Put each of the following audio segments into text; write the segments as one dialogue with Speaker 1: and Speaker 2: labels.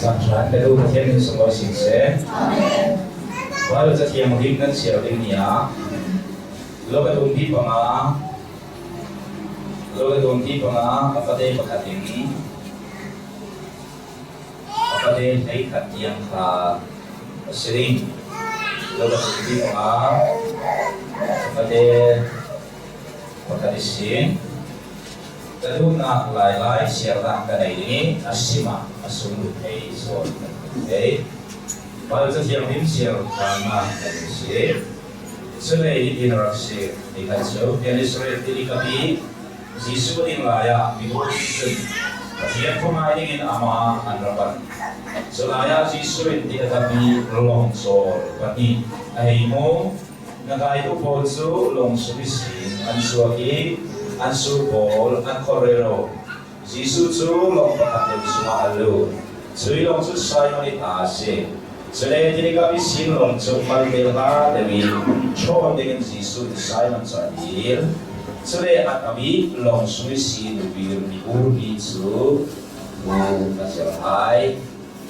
Speaker 1: Sang sáng để đủ thiên nhiên sống lối sinh sẽ. Và lúc giờ thiên một hình ngân siêu đình nhá. Lúc cái đồng thi bằng á, lúc cái đồng thi bằng á, apa deh pakai ini, apa deh thấy khát yang khá sering. Lúc cái đồng thi bằng á, apa deh pakai di sini. Kaduna lai share lang ka này ni asima asumut ay so okay para sa siyang din share kama kasi sila interaksi di kanso yan Israel di kami Yesus din laya bibusin kasi yan pumaingin ama anrapan so laya Yesus di kami longsor pati ay mo nagaito po so longsor isin ansuagi Ansur Paul, an Correro. Jesus tu long pakai semua alu. Sui long tu saya ni tasi. Selain jadi kami sin long tu malbelha demi coba dengan Jesus saya mencari. Selain kami long sui sin bir itu kasih hai.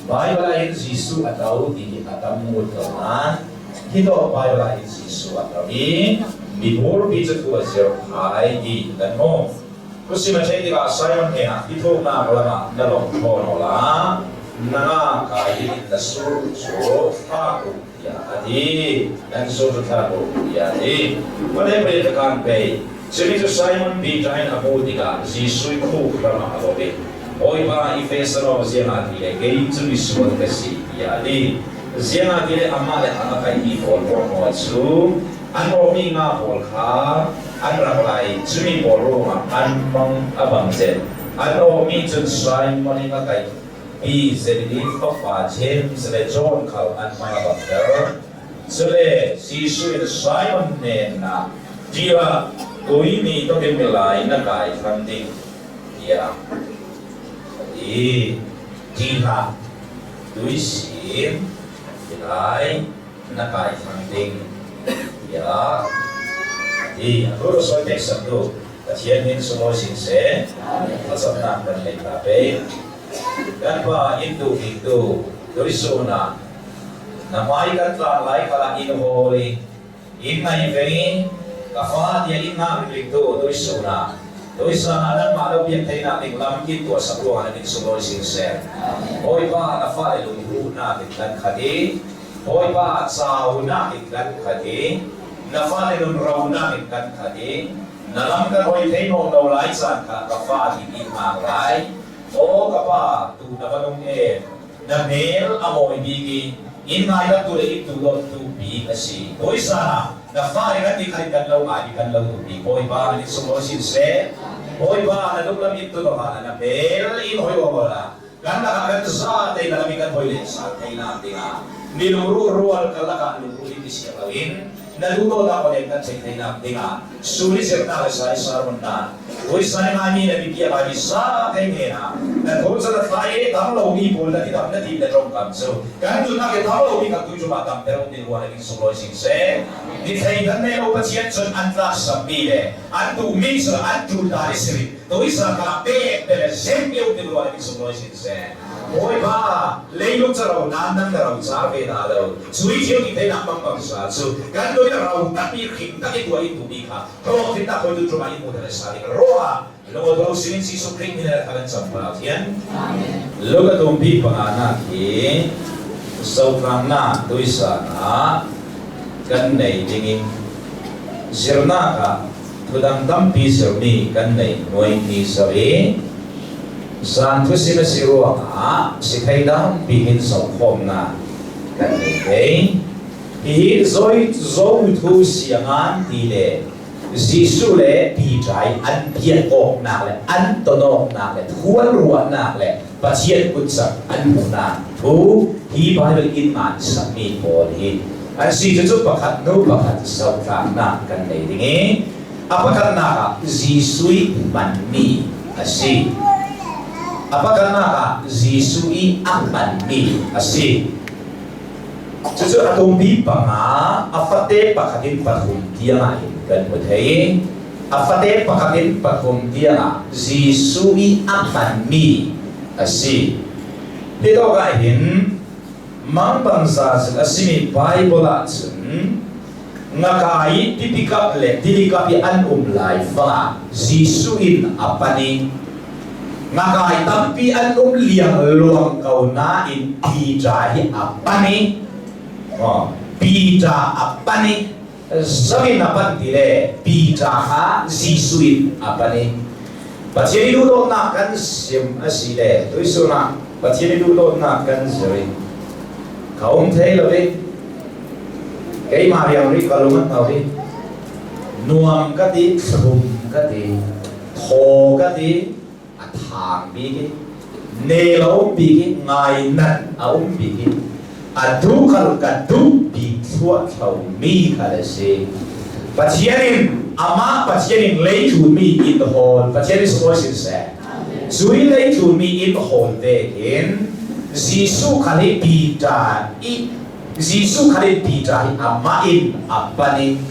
Speaker 1: Baik lain Jesus atau ini akan mengutamakan kita baik lain Jesus atau ini. Before pizza to a zero high di dan mo. Kasi macam itu lah saya mana itu nak lama dalam konola na kaya dasur so aku ya adi dan so aku ya adi. Pada perhatikan pay. Jadi tu Simon bijain aku tiga Yesus ku kerana apa be. Oi ba ifesaro ziana dia gay tu Yesus kasi ya adi. Ziana dia amal anak ini for su. Ano mi nga polha, an raklay, sumi polo nga, an mang abang zen. Ano mi jun say mali nga kay pi zedi papa chen sele John kal an mga abang sele si suin Simon ne na dia koi ni to dem melay na kay funding ya. Dia tuisin dilay na kay funding. Ya, di aku soal teks itu, kajian ini semua sinse, asal nak dan lain tapi, dan apa itu dari zona, nama ikan telah lain kalau ini holi, ini ini, kafah dia ini itu dari zona dan malu yang tidak tinggal itu asal tuan ini semua sinse, oi bah kafah itu nak dan kadi, oi bah asal nak dan kadi. Nafa ni rauna kan kadi nalam kan oi teno no lai san ka kafa di mangai o kapa tu nabalong na mel amoy bigi in ngai la tu le tu lo tu bi kasi oi sana nafa ni kan kan law ai kan law tu bi oi ba ni sumo sin se oi ba na dum lam itu no ha na mel in hoi wala kan na ka sa tay na lamikan hoi le sa tay na tinga niluru rual kalaka luru ini siya lawin naluto na ko kan sa tinap tinga suli serta sa sarmona oi sa ngani na bigya kami sa kanya na thol sa tae tamlo gi bol na kita na ti na rom kam so kan tu na ke tamlo gi ka tu juma kam pero ni wa ni so lo sing se ni thai dan ne lo patient son antla sa bile antu mi sa antu dari sri to isa ka pe pe sempre o ni wa ni so lo sing se oi ba leilung sa raw nandan na raw sa pe na daw sui jiu ni thai na bang sa so kan do na raw tapi kita itu itu bika kalau kita kau itu cuma ilmu dari sari roa lo kalau sini si sukring ni nak akan sampai yan lo katumpi panganak ni sautang na tuisa na kan nei dingin zirna ka tudang tampi zirni kan nei noy ni sabi san tu sina siruwa ka si kaidang bihin sa kom na kan nei kay hi zoi thu siangan tile Jisu le pijai an pian ok nak le an tonok nak le thuan ruan nak le patient kutsak an muna thu hi Bible in man sami pol hi an si chu pakhat no pakhat sau thang na kan nei dingi apakah naka Jisui manni asi apakah naka Jisui amanni asi Cucu atombi panga afate pakatin pathum dia ngai kan mutai afate pakatin pathum dia Jisui amanni asi Thế đó cái hình mang bằng sa sự asimi Bible chun ngakai tipikap le tilikapi an lai fa Jisu in apani ngakai tampi an liang luang kau na in pija hi apani pija apani sabi napan tile pija ha Jisu in apani Pachiri dulu nak kan sim asile tu isuna pachiri dulu nak kan zuri kaum thay lagi cái Mariam ri kalungan tau ri nuam kati thum kati tho kati athang bi ki nelo bi ki ngai nat aum bi ki adu kal kadu bi thua thau mi kalase pachianin ama pachianin lay to me in the hall pachianin voice is said zui lay to me in the hall there in Jisu kali pita I Jisu kali pita amain apani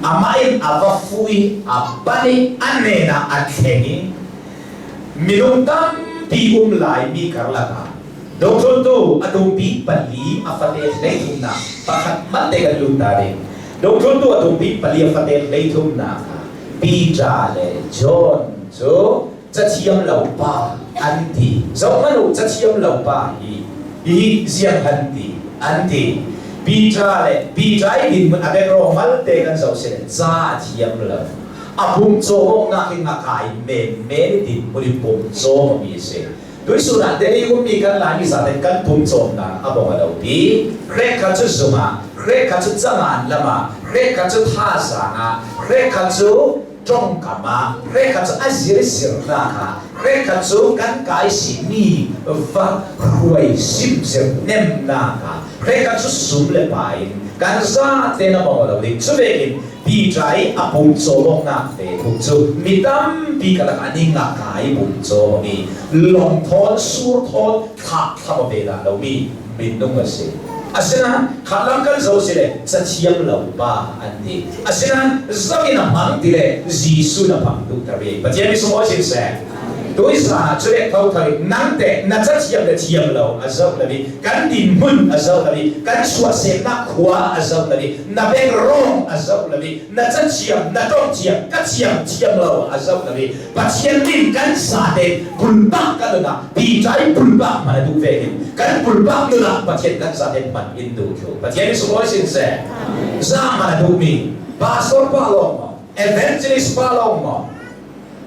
Speaker 1: amain avafui apani anena akheni minumtam pi lai mi karlaka doktor tu adung pi pali afate leituna pakat mate galutare doktor tu adung pi pali afate leituna pita le John so Zachiam lau pa anti so manu zachiam lau pa hi siang anti pita idin mun abe romal te kan so se zachiam lau apum so nga king ngakai men din muri pum so mi se doi surat dei ko mi kan la mi sa ten kan pum so na abo ma dau bi krek ka chu zuma krek ka chu zangan lama krek ka chu tha sa na krek ka chu trong kama reka chu azir sirna ha reka chu kan kai si mi va huai sim ser nem na ha reka chu sum le pai kan za te na mo lo dik chu vekin pi trai apum so mok na te pu chu mitam pi ka la ni nga kai pum cho mi long thon sur thon thak tham be da lo mi min dong ma se asina khalam kan zo sile sachiam lo ba andi asina zamina mang dire Jisu na pang tu tabe bajemi so mo sin se to isa chule thau thai nante na sachiam de chiam lo azau nabi kan din mun azau nabi kan swa se na khwa azau nabi na beng rong azau nabi na sachiam na tong chiam ka chiam lo azau nabi bajiem din kan sa de bulba ka na pi jai bulba ma du ve kan bulba na bajiem kan sa de man Hindu jo, bajemi so mo sin se zaman du mi pastor palong evangelist palong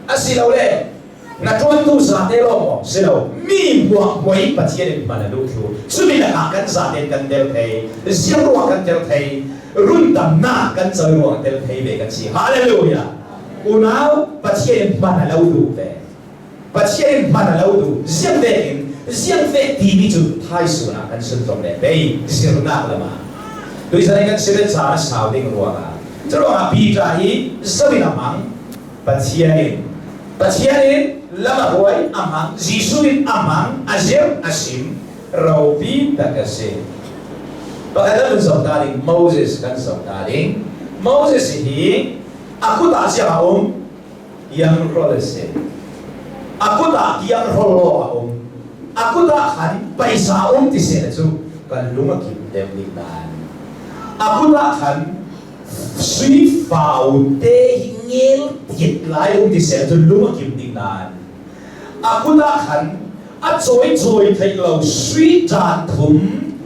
Speaker 1: asilaw le na tuan tu sa te lo silaw mi wa wai bajemi man du jo sumi na kan sa de kan del thei siang ro kan del thei run dam na kan sa ro del thei be kan si hallelujah unau bajemi man lo du ve bajemi man lo du siang de siang fe ti mi chu thai su na kan sun tong le bei sir na lama doi sa kan sir cha sao ding ro ga chro a pi ta hi sabi na mang pachianin lama roi amang Jisu in amang azir asim raupi takase pagkatapos sa daling Moses kan sa daling Moses hi aku ta siya yang rolese aku ta yang rolo aku tak akan paisa ti sila so kan lumakim demlinan aku tak akan sui fau te hingil tiit lai ti sila so lumakim dinan aku tak akan at soy thay lau sui jan thum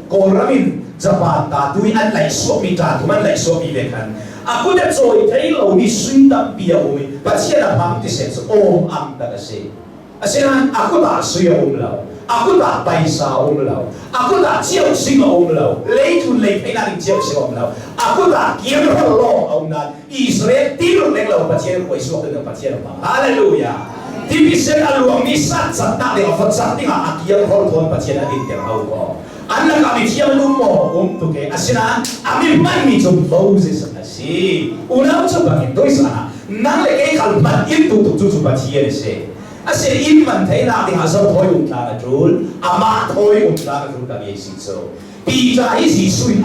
Speaker 1: koramin Japan ta tui an lai so mi jan thum an lai so mi lekan aku tak soy thay lau ni sui tam pia umi patsiya na pam ti sila so am ta kasi asinan aku tak suya lau aku tak paisa lau aku tak jiao sing lau lei tu lei pe na jiao sing lau aku tak kiam lo na Israel tiru leng lau patien ko isu dengan patien pa haleluya tipisen aluang ni sat ta de ofat sat tinga akiam hol thon patien adin ter au ko anna kami tiam lumo tu ke asina ami man mi zum Moses asi unau cabangin tu sana nang le ke kalmat itu tu patien se Asal iman thay na ting asal thoy umla na jul ama thoy umla na jul kami sitso pi ra hi Jisui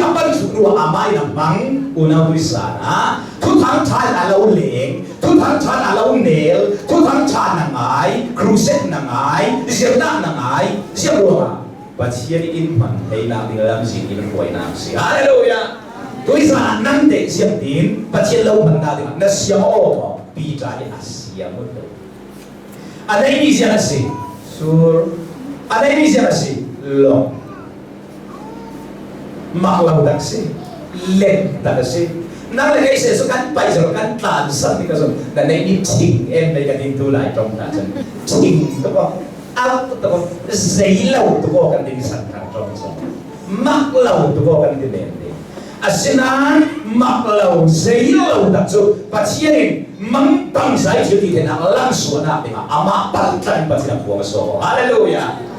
Speaker 1: apan thuru amai na mang una huisana thu thang than alo leng thu thang than alo nel thu thang than na ngai cruset na ngai zirna na ngai zirwa Pathian in man thei na ding lam sin in koi na si hallelujah tuisa nan de siam tin Pathian lo man na ding na siam o pi ra hi asia mo to anai ni sia si sur anai ni sia si lo mak lau dak si lem dak si nang le kai se so kan pai so kan tan san ni ka so da nei ni ting em nei ka tin tu lai trong ta chen ting to ko out to ko sei lau to ko kan ding san kan trong so mak lau to ko kan ding de asina mak lau sei lau dak so Pathian mang tang sai chu ti na lang so na pe ama pan tan Pathian ko so hallelujah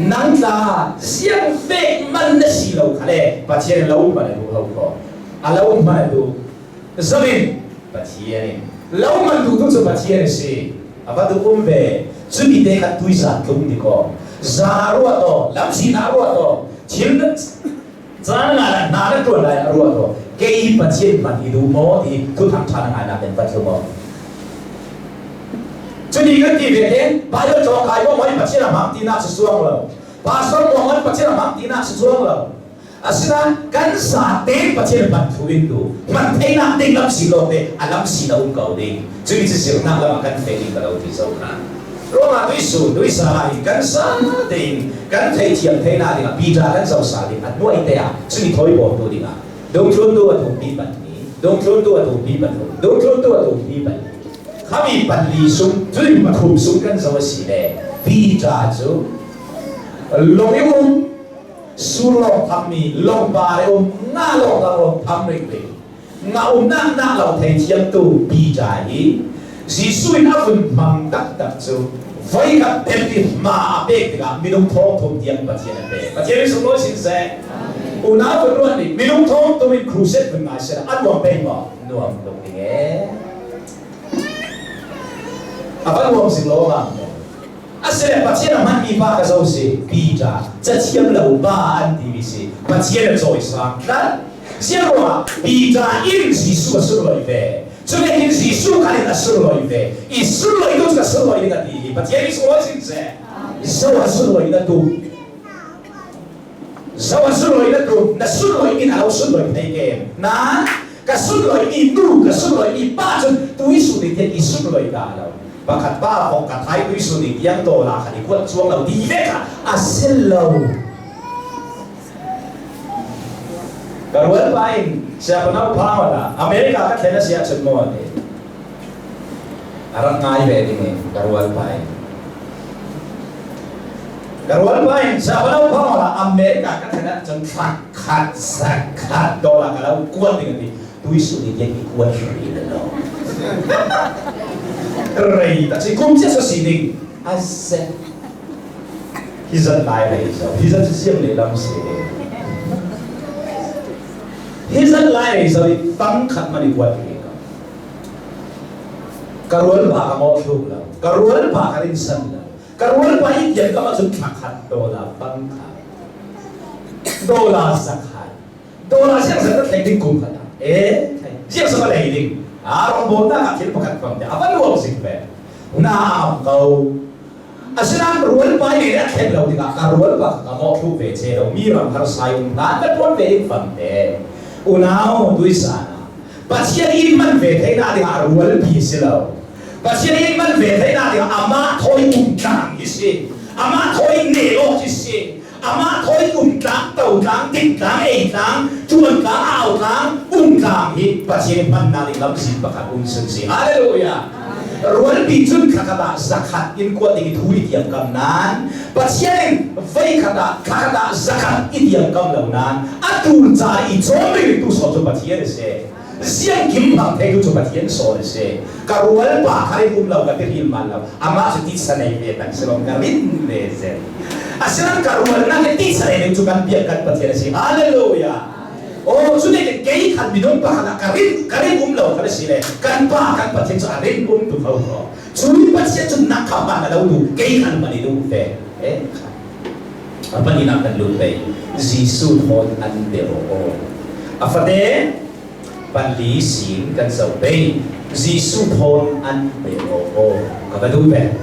Speaker 1: nang ta siang fe man na si lo khale Pathian lo ba le lo ko alo ma do zamin Pathian lo man du tu Pathian si aba du be chu bi te khat tui sa tum ni ko za ro to lam si na ro to chim na za na to la ro to ke i Pathian man i du mo i tu tham cha na na den Pathian mo cho nên cái gì vậy đấy, bây giờ cho cái có mấy bác sĩ làm mắm tí na sẽ xuống rồi, bác sĩ có mấy bác sĩ làm mắm tí na sẽ xuống rồi, xin anh cảnh sát đến bác sĩ làm bắn thú viên đủ, bắn thấy na đến làm gì rồi đấy, làm gì đâu cũng cầu đi, cho nên chỉ sử na làm cảnh phải đi cái đầu thì sao cả, rồi mà đối sai cảnh sát đến cảnh thấy thiệp thấy na đi, bây giờ cảnh sát sai đi, nuôi thế à, cho nên thôi bỏ tôi đi à, đông chuồn tôi là thủ bị bắn đi, đông chuồn tôi là thủ bị bắn, đông chuồn tôi là thủ bị bắn kami panli sung tui mathum sung kan zawa si le pi cha chu long sulo kami long ba le nga lo ta lo tham ri ri nga na lo thei chiam tu pi cha hi Jisui na fun mang tak chu voi ka tempi ma pe ka minung thong thom tiang Pathian sung lo sin se una fun ro ni minung thong tu min cruset fun ma se an wang pe ma nuam dong ni apa nuam sing lo ma asile Pathian man mi pa ka zo se pi cha cha chiam lo ba an ti si Pathian zo sa da sia ro pi cha in si su su lo ve cho nên in si su ka ni su lo ve i su lo i do ka su lo i ka ti Pathian is lo sin se so su lo i da tu so su lo i da tu na su lo i na su lo i te ke na ka su lo i tu ka su lo i pa chun tu i su ni te i su lo i da lo Bakat ba kong katay ko iso ni yang to la kanikot suang lau di veka asil lau. Karuan pain siapa nau pawala Amerika ka kena siya semua ni. Arang ngai be ni karuan pain. Karuan pain siapa nau pawala Amerika ka kena jen zakat dola kalau kuat dengan ni. Tu iso ni yang kuat ri lo. Rei ta chỉ cũng chỉ số xí định ase hi dân lại này sao hi dân chỉ riêng để làm gì hi dân lại này sao đi tăng khát mà đi quật gì karuan ba kamu thuk lah karuan ba karin san lah karuan ba ini jadi kamu cuma khát dola tăng khát dola zakat dola siapa yang sedang leading kum kata siapa yang leading orang bodoh tak kira pakai pam dia. Apa lu harus ikut? Nah kau, asalnya ruang pai ni nak kena lalu tidak karuan pak kamu tu becer, miram harus sayang, tak pun beri pam dia. Unau dui sana. Pasien iman becer nak dengan ruang biasa lalu. Pasien iman becer nak dengan amat thoi undang isi, amat thoi nelo isi. Ama thoi tang tau tang tik tang tang chuan tang ao tang tang hi Pathian man na lam sin bakat sun si hallelujah ruan pi chun khakata zakat in ko ti thui tiam kam nan Pathian vai khakata zakat i tiam kam lo nan atur cha i chomri tu so chu Pathian se siang kim bang thei tu chu Pathian so se karual pa khai lo ka ti man lo ama su ti sanai ve tan selom garin ve se Asilan karuan na kiti sa rin juga biarkan Pathian si hallelujah. Oh sudah kei kan minum pa kana karin umlaw kana sile kan pa kan Pathian sa rin tu kau ko. Sumi Pathian tu nak kapan ada tu kei kan manidu fe. apa ni nak lu pe Jisu thon an be o afate pan li sin kan sau pe Jisu thon an be o ka du pe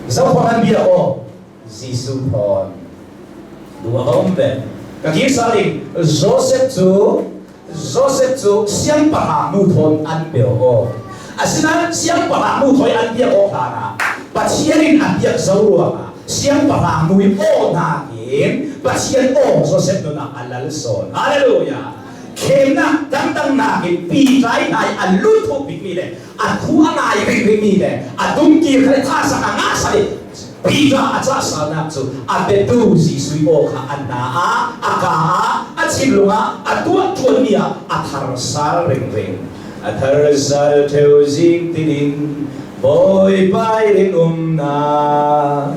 Speaker 1: sau thon an be o Jisu thon dua ka pe ka ki saling Joseph chu siang pa nu thon an be o asina siang pa nu thoi an be o kana pachiarin an be zau ruanga siang pa nu o na Pasien Joseph na alal son. Hallelujah. Kena tang na ke pi trai nai alut ho big le. Aku anai big le. Adum ki kare tha sa nga sa le. Pi ga acha sa na chu. Abetu si sui o kha anna a aka a chilunga atu tuania athar sar ring. Athar sar theo jing tin boy pai ring na.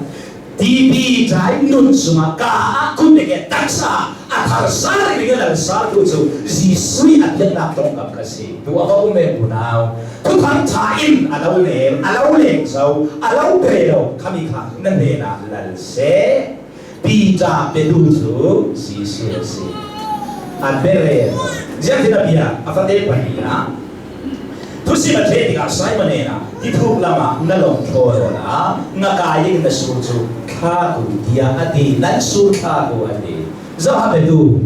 Speaker 1: Tibi trai nun suma ka aku deke taksa athar sar ni la sar tu chu Jisui atlet nak tong kap kasi tu apa ume punau tu thang thain alau le sau alau pero kami kha nan ne na lal se pita pedu chu Jisu si abere jadi nabia afate pania tu si matre diga sai manena ti thu lama nalong thoro na ngakai na su chu kha ku dia ati nan su kha ku ati zahabedu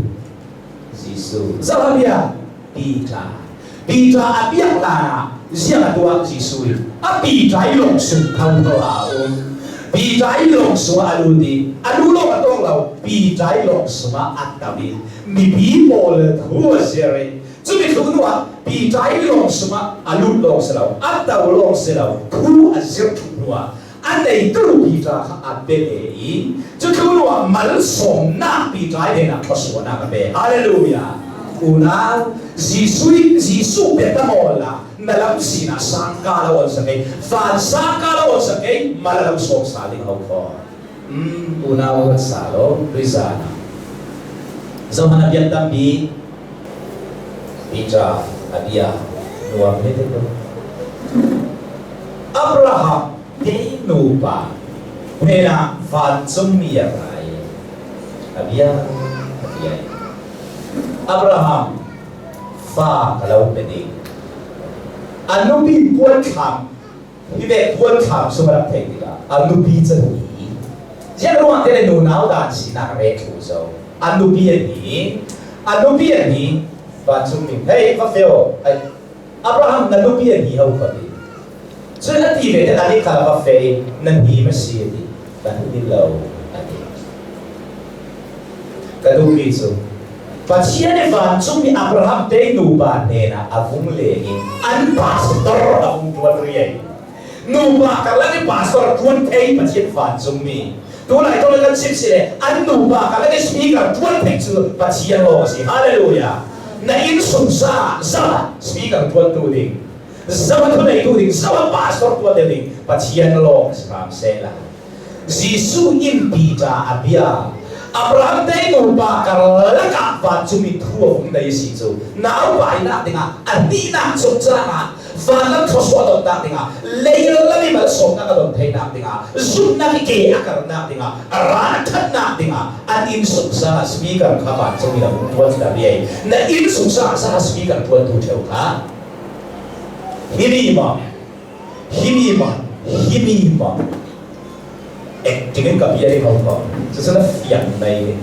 Speaker 1: Jisu zahabia pita abiak lana zia tua Jisu apita ilong su kau to aun pita ilong su aludi alulo atong lau pita ilong su ma atabi mi bi mol thu sere Cumi kunua pi trai long suma alut long selau atau long selau ku azir kunua andai tu pi tra abelei tu kunua mal som na pi trai dena pasona kabe haleluya una Jisu betamola nalam sina sangka lawan sakai fan sangka lawan sakai malam som saling hauko una wat salo rizana zaman biar tambi Pita abia nuam lete ko Abraham de nupa pena van sumia rai abia Abraham fa kalau peding anubi puan kham ibe puan kham sumarap thekila anubi chani je ruang tele nu nau dan si na re thu so anubi ni Van suming hey kafeo Abraham na lupi ni hau kadi so na ti ve ta ni kala kafe nan di masi di tan di low ati kadupi so pachian ne van sumi Abraham te nu ba ne na avung le ni an pastor avung tuan riai nu ba kala ni pastor tuan te pachian van sumi tu lai to kan sip sile an nu ba kala ni speaker tuan te chu pachian lo si hallelujah na in sumsa sa speaker tuan tu ding sama tu nei tu ding sama pastor tuan ding pachian long sam sela Jisu in pita abia Abraham te no ba karla ka ba chumi thu ong dai si chu na ba ina dinga ani na chu cha na fa na thoswa do ta dinga leil la mi ba so na ka do thai na dinga sun na ki ke akar na dinga ara that na dinga an in sumsa speaker ka ba chumi la tuan da bi na in sumsa sa speaker tuan tu theu ka himi ma tingin ka biya ni kau sesana fian nai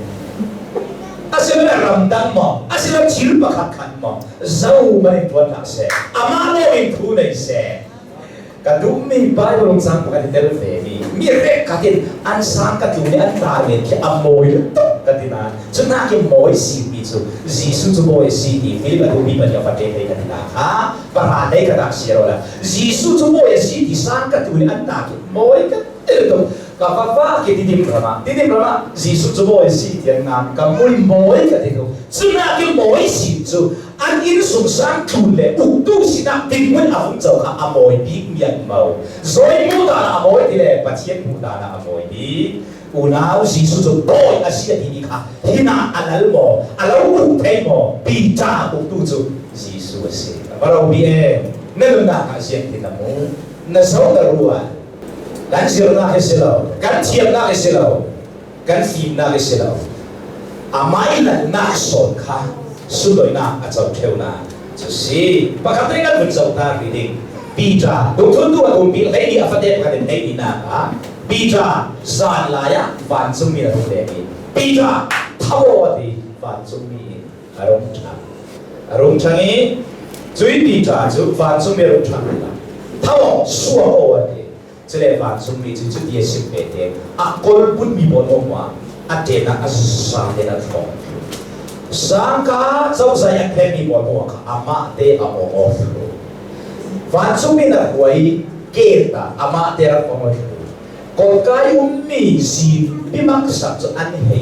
Speaker 1: asila ramdang mo asila chil pakhat mo zau mai tuan na se amalo in thu nei se kadumi Bible sang pakat tel fe mi re katin an sang ka tu ni an ta ni ki amoy katina chuna ki moy si bi chu Jisu chu moy si di Philip atu bi ba ya pa te katina ha para dai ka dak sirola Jisu chu moy si di sang ka tu ni an ta ki moy ka to Kapapa ke tidim rama Jisu chu boy si tian nam ka moi ka tido chuna ki moi si chu an in sum sang tu le u tu si na tin mun a hum chau ka amoi bi mian mau zoi mu da amoi ti le patien mu da na amoi bi unau Jisu chu boy a si ti ni ka hina alal mo alau u te mo bi ta u tu chu Jisu si parau bi ne lu na ka si ti na mu na so da ruan kan sir na ke silo kan thiam na ke silo kan phim na cái xe đâu amai là na son kha sului na a chau theu na chu si pakhat ring kan vun chau ta ri ding Peter dong thun tu atum pi lấy đi afate ka den nei na ka Peter zan la ya van chung mi la thong le ni Peter thawo ti van chung mi arong changi chui Peter chu van chung mi rong chang la thawo suwa o ti chele van chung mi chu ti sim pe te a kol put mi bon o ma a te na a sa te na thong sang ka chau sa ya the mi bon o ka ama te a o van chung mi na huai ke ta ama te ra ko còn cái mi gì bị mắc sập cho anh hay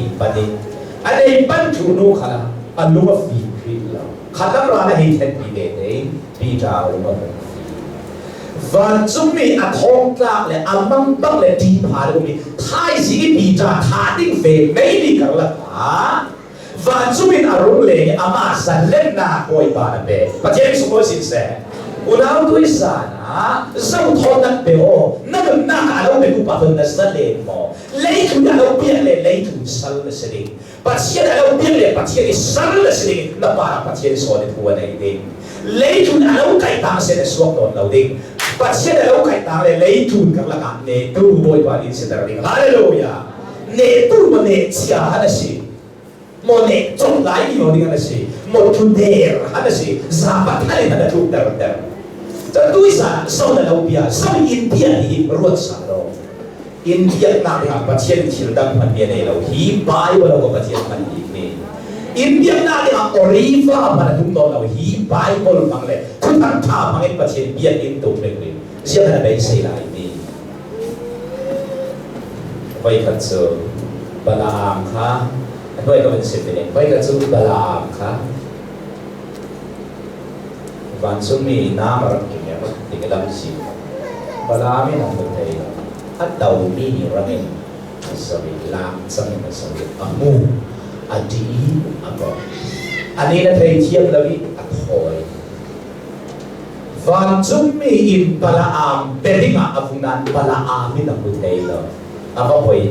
Speaker 1: anh ấy ban chủ nô khá là anh lúc phi phi là khá là ra là hay thật bị đấy bị trào mà và chúng mình ăn thong ta là ăn măng bắc là đi phá được mình thay gì bị trà thà định về mấy đi cả là và chúng mình ăn rong lệ ăn mà sản lên na coi bà bé và chỉ số mỗi xin sẻ unau tu isana zau thon nak beo na na ka lo be ku pa thon na sa le mo lei tu na lo pia le tu sal na sri pa sia na lo pia le pa sia sal na sri na pa sia so le tu na ding lei tu na lo kai ta se na suak don lo ding pa sia na lo kai ta le lei tu ka la ka ne tu boy pa in se dar ding hallelujah ne tu mo ne sia ha na si mo ne chong lai ni mo ding na si mo tu der ha na si za pa thai na tu dar cho tôi sa sau này lâu bia sau India thì ruột sa rồi India nào thì học bác sĩ chỉ đang phần miền này lâu hi bài vào đâu có bác sĩ phần gì này India nào thì học Oriva mà chúng tôi lâu hi bài vào đâu bằng lệ chúng ta thà bằng cái bác sĩ bia in tụng được đi riêng là bây giờ lại đi vậy thật sự Balaam khá vậy có mình xem này vậy thật sự Balaam khá van sumi nam rak kimya tigalam si Balaam in ang tay at daw mi ramin sabi lam sabi amu adi ako ani na tay thiam lawi at hoy van sumi in Balaam bedinga afunan Balaam in ang tay lo ako hoy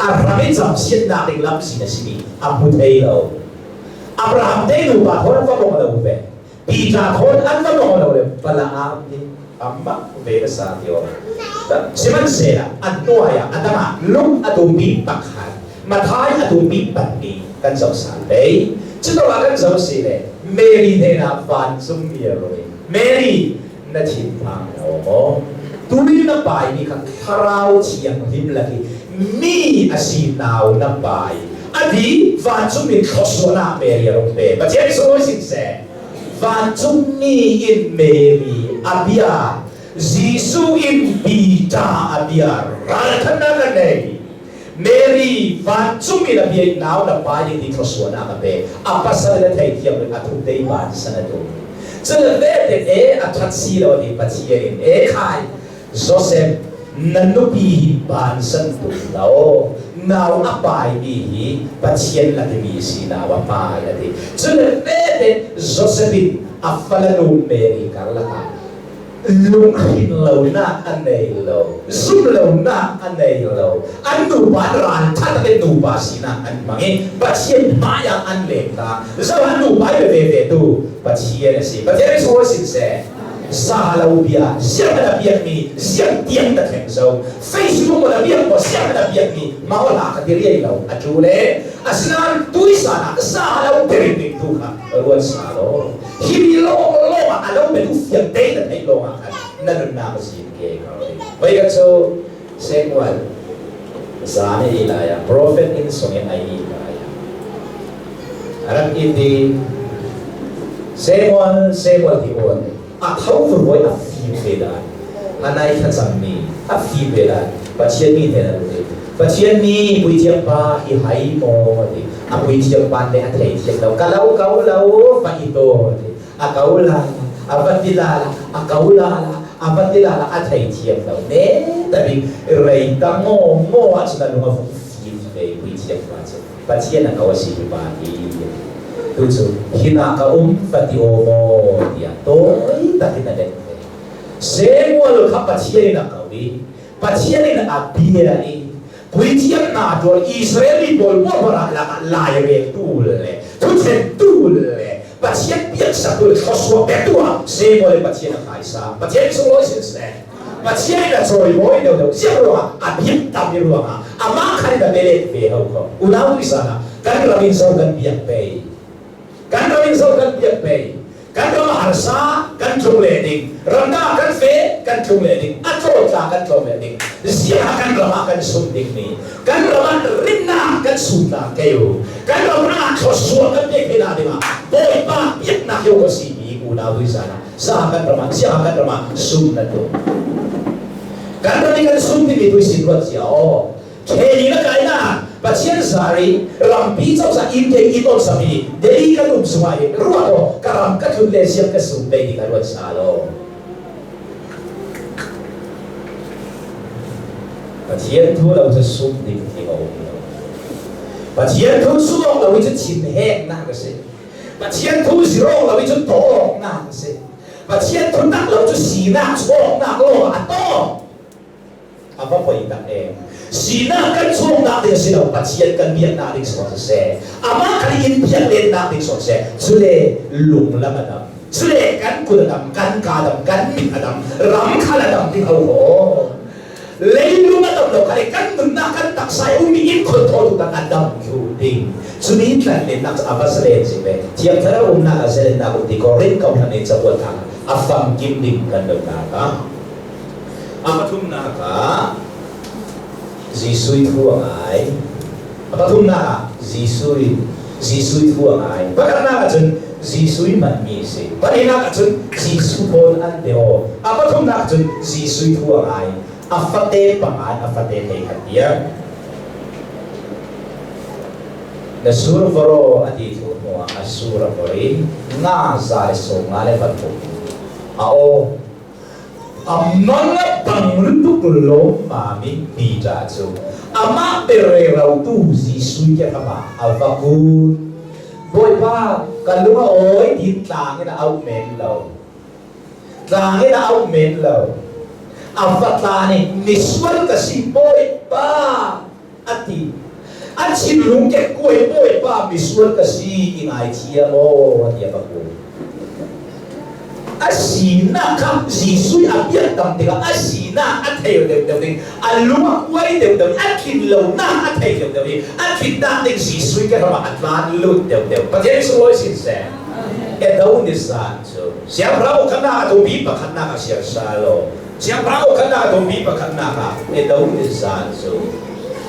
Speaker 1: aramin sam siat na lam si na sini ang tay lo Abraham day no ba hoy fa mo la ube Peter thôn ăn nó ngon đâu đấy, Balaam đi, amma về cái sao thì xem anh sẽ là anh nuôi à, anh ta lúc anh tụi mình bạc hạt, mà thái anh tụi mình bạc đi, căn dầu sản đấy, chứ đâu là căn dầu gì đấy, Mary thế là van sung bia rồi, Mary nó chìm phang đâu, tụi mình nó bài đi khăn thao chiang him là cái mi asin nào nó bài, anh đi van sung mình khó số na Mary rồi đấy, mà chỉ số xin sẽ và chúng mi in Mary abia Giêsu in Peter abia ra thân na này Mary và chúng mi abia nào là bài đi khosua na abe apa sa la thai thiam le athu dei ban sana do cho nên về để athat si lo đi bắt in khai Joseph nanupi ban san tu lao nào apai đi bắt là cái gì si nào apai là đi cho nên về Josephine afalanu Mary karlaka lung hin lâu na anh này lâu zoom lâu na anh này lâu anh đủ ba ran thắt cái đủ ba si na anh mangi bắt mà yang anh lên ta sao anh đủ ba về tu bắt là si bắt số xin sẽ sa lâu bia siapa nak biar ni siap tiang tak hengso Facebook nak biar ko siapa nak biar ni mau lah ke diri lâu acule asnan tuisana sa lâu bering tu ha ruan sa lo himi lo alo be tu fiang dei tak ai lo kan nan na masih ke kau baik so Samuel zane ilaya prophet in songe ai ilaya aram ini Samuel di on a thấu vừa với a phi về đàn anh ấy thật rằng mi a phi về đàn và chiến mi thế nào đấy và chiến mi buổi chiều ba thì hay mò thì a buổi chiều ban để anh thấy chiều đầu cá lâu và ít đồ thì a câu là a vật đi là a câu là a vật đi là anh thấy chiều đầu đấy tại vì rồi ta ngô anh sẽ là nó phục phi về buổi chiều ban và chiến là câu gì ba thì tu chu hina ka pati omo dia toi takina de Samuel ka pachiya na kawi pachiya na abia ni quý chiếc nà rồi Israeli bol bol bora là lại về tu lệ tu trên tu lệ và chiếc biết sao tu khó số bé tu xem bol và chiếc là khai sao và chiếc số lối xin sẽ và chiếc là rồi mỗi đầu đầu chiếc rồi biết tâm như rồi mà khai là bê về hậu không unau đi sao kan ramin sau kan biak pe kan ramin sau kan biak pe kan rama harsa kan chung le ding randa kan fe kan chung le ding atro ta kan chung le ding sia kan rama kan sum ding ni kan rama rinna kan sum ta keu kan rama cho suwa kan de ke na de ma boy pa biak na keu ko si mi ku na wi sana sa kan rama sia kan rama sum na to kan rama kan sum ni tu si ro sia o che ni na kai na và chiến sari làm bí trong sa in thế in on sami để cái lùm suai ruột đó cả làm cái thun lệ xiêm cái sum đây thì cái ruột sa lo và chiến thu là cái sum đi thì ngầu và chiến thu sum là cái chín hẹn na cái gì và chiến thu zero là cái tổ na cái gì và chiến thu nặng là cái xì na chua na lo à to à vad phải đặt em sina kan chuông na ding sino pathian kan biak na ding so se ama kan in biak len na ding so se chule lung lam adam chule kan kuladam kan kadam kan min adam ram khaladam ding ho leilung adam lo kale kan mun na kan tak sai umi in khol thol ta adam khu ding chumi tlan len nak avasale se be thiam thara na asale na ko ti ko rin ka than in sabot tha afam kim ding kan do na ka amathum na ka Jisui thua ngài, apa thum na Jisui thua ngài, bahkan na kacun Jisui manmisi, bahkan na kacun Jisu pon anteo, apa thum na kacun Jisui thua ngài, afate pangan afate hekatia, nasur voro ati thua asura vori, na zai so ngale batu, ao amanga panglutuk lo mami bija chu ama pere rau tu Jisui ke kama avakun boy pa kalunga oi tin tlang na au men lo tlang na au men lo avatani niswal ka si boy pa ati at sinlung ke koi boy pa miswal ka si ingai chia mo ati avakun asina kam Jisui abiat tam tega asina atheu deu ding aluma wai deu deu akin lo na atheu deu deu akin na ding Jisui ke rama atlan lut deu deu pathian so loi sin se e dau ni san so siam rau kana to bi pa kana ka sia salo siam rau kana to bi pa kana ka e dau ni san so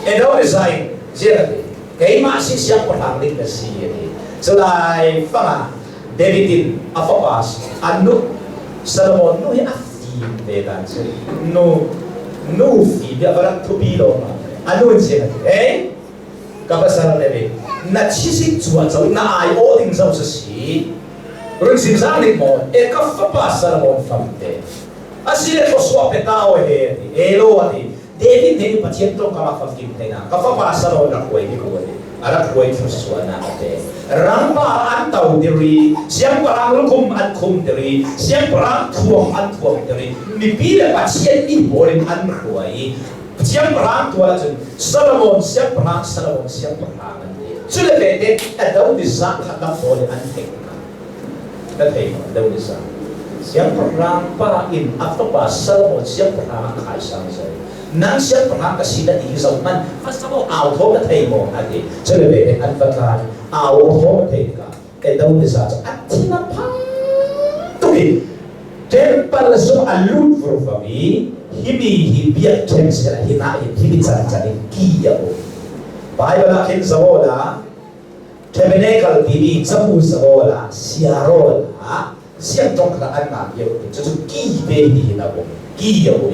Speaker 1: e dau ni sai je ke ma si siam ko thang ling na si ni so lai fa Davidin afapas anu Salomon no ya afim bedan se no fi dia barat to bi lo ma anu je kapasal David na chisi chuan zo na ai o ding zo si rung sim sang dik mo kafapas Salomon famte asile ko swap etao lo ati David ne pathian to kama famkim te na kafapas Salomon na ko ni ko arak koi fuswana ate rangpa antau diri siang parang kum an kum diri siang parang thuang an thuang diri mi pile patien ni borin an khuai siang parang tua jun Salomon siang parang ante chule bete adau disa khata borin an tek na thei adau disa siang parang pa in after Salomon siang parang khai sang sai nang siap pernah kasih dan ikhwan, fasa mo auto na tayo mo ati, celebrate at patlan auto tayo ka, daw ni sa ati na pa, tuwi, tempal so alut for fami, hibiyak tem sila hinahin, hibitsan kiya mo, bahay balakin sa wala, tabernacle TV sa sa wala, siarol siyang tong kataan na yun, so kibe hinabo, kiya mo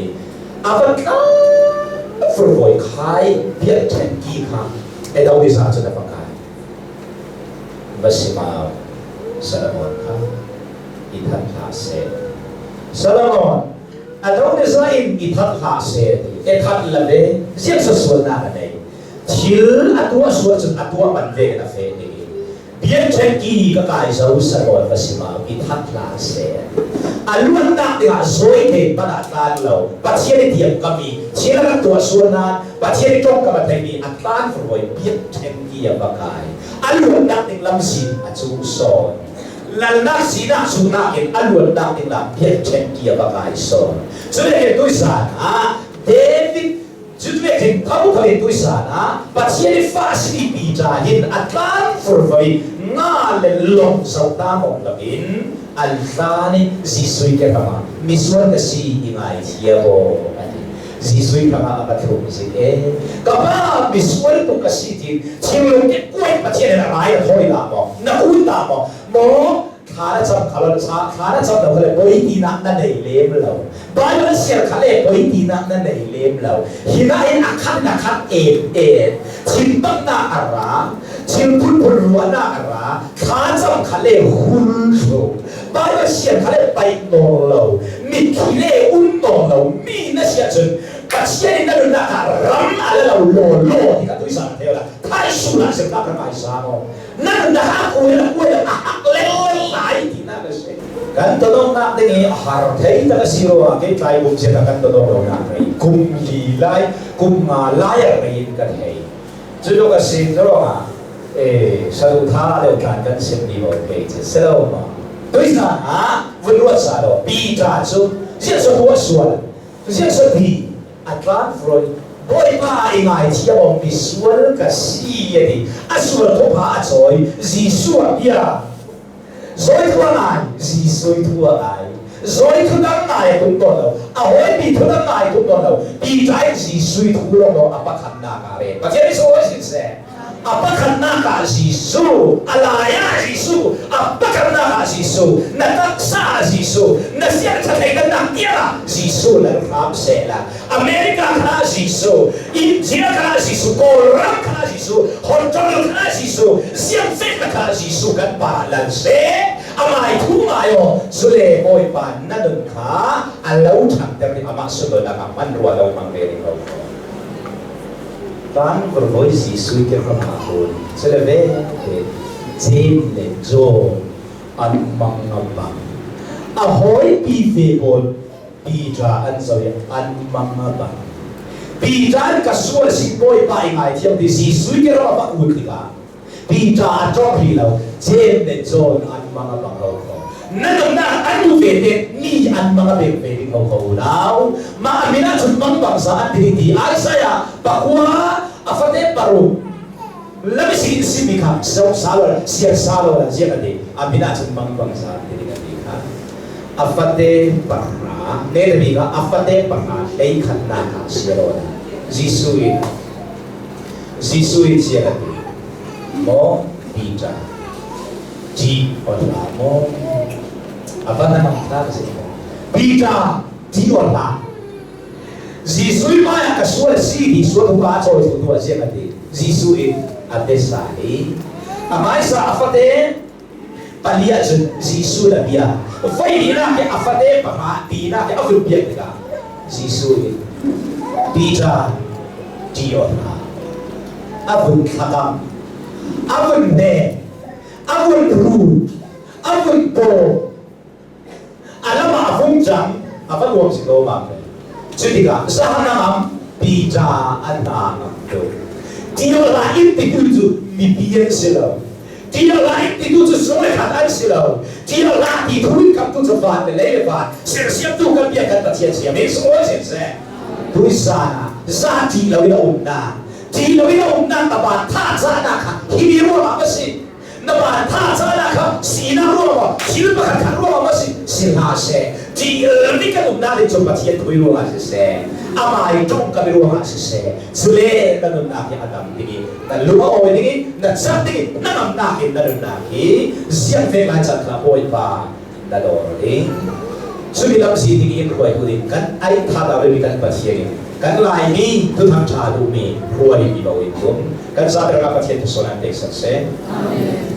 Speaker 1: avat ka for boy khai biat ten ki kha e daw isa sa pakai basima Salomon ka ithat ha se Salomon adaw isa in ithat ha se ethat labe siya sa suwal na kanay til atwa suwal sa atwa manve na fe ni biến trên kỳ các cái dấu sa rồi và xí mạo ít thắt là sẽ luôn đặt để họ dối thế bắt đặt tan lâu bắt chia đi tiệm kami chia là các tua xuân an bắt chia đi trong các bạn thấy đi ăn tan rồi biến trên kỳ và cái luôn đặt để làm gì chú son lần nào gì nào chú nào cái luôn đặt để làm biến trên kỳ và cái son cho nên cái tôi rằng David chút việc thì thấu thời tôi rằng bắt chia đi phát sĩ bị trả hiện ăn tan rồi nga le long sau ta mong là in alfani zisui ke kama misuan ka si ingai thiabo zisui kama apathum si kama misuan to ka si tin chilong ke kwai pathian na rai thoi la mo na ui ta mo khara cham khala da khale boi ti na nei lem lo bible share khale boi ti na nei lem lo hina in akhat na khat chin bak na ara chin pun ruwa na ara khara cham khale hun so bible share khale pai no lo mi khile no lo mi na share chun ka share na na ka ram ala lo thì ka tôi sa theo là thai su la se ka ka sa mo na na ha ko la le lại thì na cái sẽ kan to dong na ding har thei ta siro cái trai bụng se kan to dong na cái kum li lai kum ma lai ri ka thei chu lo ka sin ro ma sa lu tha le kan sim đi mo pe che se lo ma tôi sa vun lo sa lo pi ta chu sia so ho sual sia so đi atlan freud boi ba ingai chia bom bi sual ka si ye di asua to pa choi ji suwa bia rồi thua lại, gì rồi thua lại, rồi thua đắng lại cũng tốt đâu, hỏi bị thua đắng lại cũng tốt đâu, bị trái gì rồi thua đâu, apa khăn na cả đấy, và thế số ấy sẽ, apa khăn na cả gì số, alaya gì số, apa khăn na cả gì số, na tác sa gì số, na siapa thay cái nặng kia là gì số là pháp sẽ là, Amerika cả gì số, India cả gì số, Korea cả gì số, Hong Kong cả gì số, siapa phép cả gì số kan balance. Amai thu mayo sule boy pan na dun kha alau thak ter ni ama sulo na ka man ruwa law mang veri ko tan por boy si sui ke ka ma ko sule ve jin le jo an mang na ba a hoi pi ve bol pi tra an so an mang na ba pi tra ka sual si boy pa ngai thiam di si sui ke ra ba u ti ka pi tra cho pi lo jin le jo an mga bangkaw ko. Nanong ano vete ni ang mga bebe ko ko daw. Maamina sa mga bangsa at hindi ay saya bakwa afate paru. Labi si Mika sa salo siya salo la siya kadi. Amina sa mga bangsa at hindi kadi ka. Afate para nelabi ka afate para ay kanna ka siya ron. Zisui siya kadi. Mo pita. Di olah mo apa nama kita sih bida di olah Zisui maya kasual si di suatu kaco itu dua siapa di Zisui ada sari amai sa afate palia Zisui lah dia fai dina ke afate paha dina ke afur biak kita Zisui bida di olah abun khakam abun ne Avun ru, avun po, alam avun jam, apa luang si kau mampu. Jadi kan, sahana bija anak tu. Dia lain itu mimpian silau. Dia lain itu semua kata silau. Dia lain itu kan tu cepat lepas. Siap tu kan dia kata siap. Semua siap. Tu sana, zati lawina umna. Di lawina umna tabat tak sana kan. Hibiru apa sih? Naman ta sana ka sina ruwa silba ka ruwa masi silhase di lika umna de chompa tiya tuiru asise ama ai chom ka ruwa asise sule kanun na ki adam digi na luwa o digi na chat digi na nam na ki na ki sian fe ma chat la boy pa na do ri sumi lam si digi in khoi ku din kan ai tha da we kan pa siya kan lai ni tu tham cha du mi ruwa ni bi ba we kum kan sa ra ka pa tiya tu sonan tek sakse amen